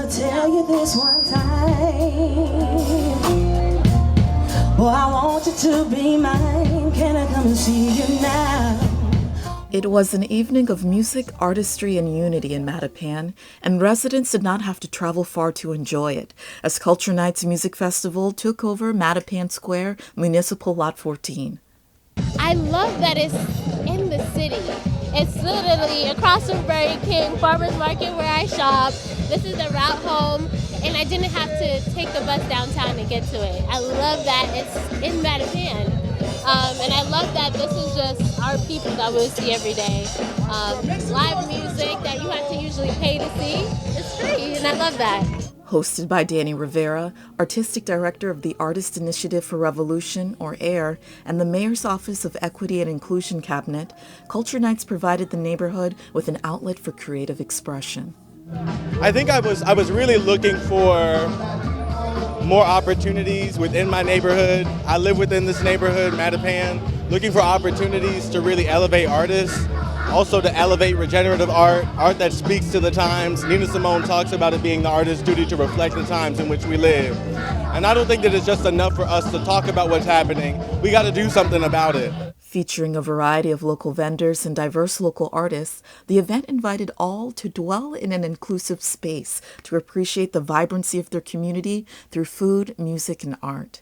I'll tell you this one time. Oh, I want you to be mine. Can I come and see you now? It was an evening of music, artistry, and unity in Mattapan, and residents did not have to travel far to enjoy it, as Culture Nights Music Festival took over Mattapan Square, Municipal Lot 14. I love that it's in the city. It's literally across from Burger King, Farmers Market where I shop. This is the route home, and I didn't have to take the bus downtown to get to it. I love that it's in Mattapan. And I love that this is just our people that we'll see every day. Live music that you have to usually pay to see. It's free, and I love that. Hosted by Danny Rivera, Artistic Director of the Artist Initiative for Revolution, or AIR, and the Mayor's Office of Equity and Inclusion Cabinet, Culture Nights provided the neighborhood with an outlet for creative expression. I think I was really looking for more opportunities within my neighborhood. I live within this neighborhood, Mattapan, looking for opportunities to really elevate artists, also to elevate regenerative art that speaks to the times. Nina Simone talks about it being the artist's duty to reflect the times in which we live. And I don't think that it's just enough for us to talk about what's happening. We got to do something about it. Featuring a variety of local vendors and diverse local artists, the event invited all to dwell in an inclusive space to appreciate the vibrancy of their community through food, music, and art.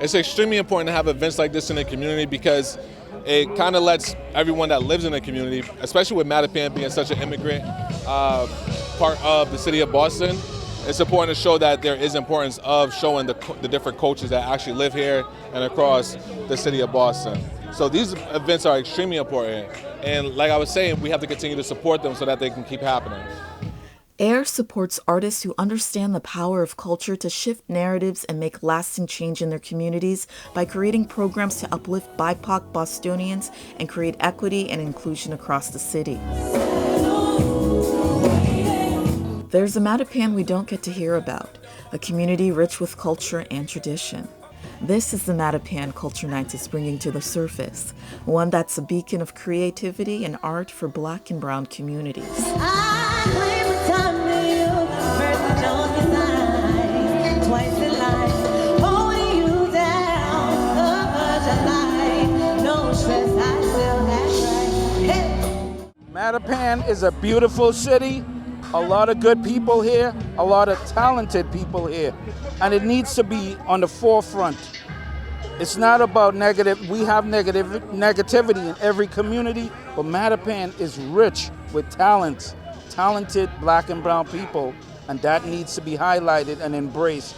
It's extremely important to have events like this in the community because it kind of lets everyone that lives in the community, especially with Mattapan being such an immigrant part of the city of Boston, it's important to show that there is importance of showing the different cultures that actually live here and across the city of Boston. So these events are extremely important, and like I was saying, we have to continue to support them so that they can keep happening. AIR supports artists who understand the power of culture to shift narratives and make lasting change in their communities by creating programs to uplift BIPOC Bostonians and create equity and inclusion across the city. There's a Mattapan we don't get to hear about, a community rich with culture and tradition. This is the Mattapan Culture Nights is bringing to the surface, one that's a beacon of creativity and art for Black and Brown communities. Mattapan is a beautiful city, a lot of good people here, a lot of talented people here, and it needs to be on the forefront. It's not about negative. We have negativity in every community, but Mattapan is rich with talent, talented Black and brown people, and that needs to be highlighted and embraced.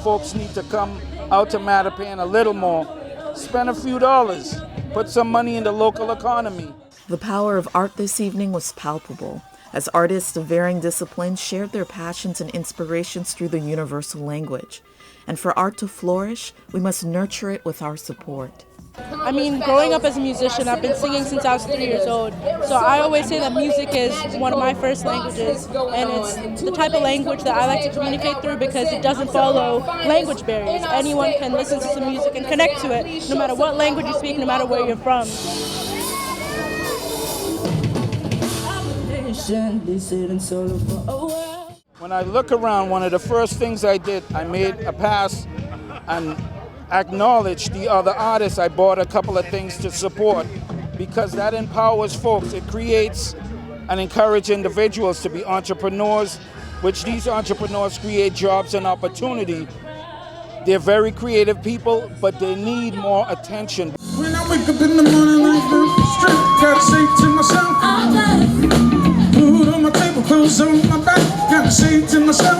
Folks need to come out to Mattapan a little more, spend a few dollars, put some money in the local economy. The power of art this evening was palpable, as artists of varying disciplines shared their passions and inspirations through the universal language. And for art to flourish, we must nurture it with our support. I mean, growing up as a musician, I've been singing since I was 3 years old. So I always say that music is one of my first languages, and it's the type of language that I like to communicate through because it doesn't follow language barriers. Anyone can listen to some music and connect to it, no matter what language you speak, no matter where you're from. When I look around, one of the first things I did, I made a pass and acknowledged the other artists. I bought a couple of things to support because that empowers folks. It creates and encourages individuals to be entrepreneurs, which these entrepreneurs create jobs and opportunity. They're very creative people, but they need more attention. When I wake up in the morning, I feel strength. Gotta say to myself, food on my table, clothes on my back. Gotta say to myself,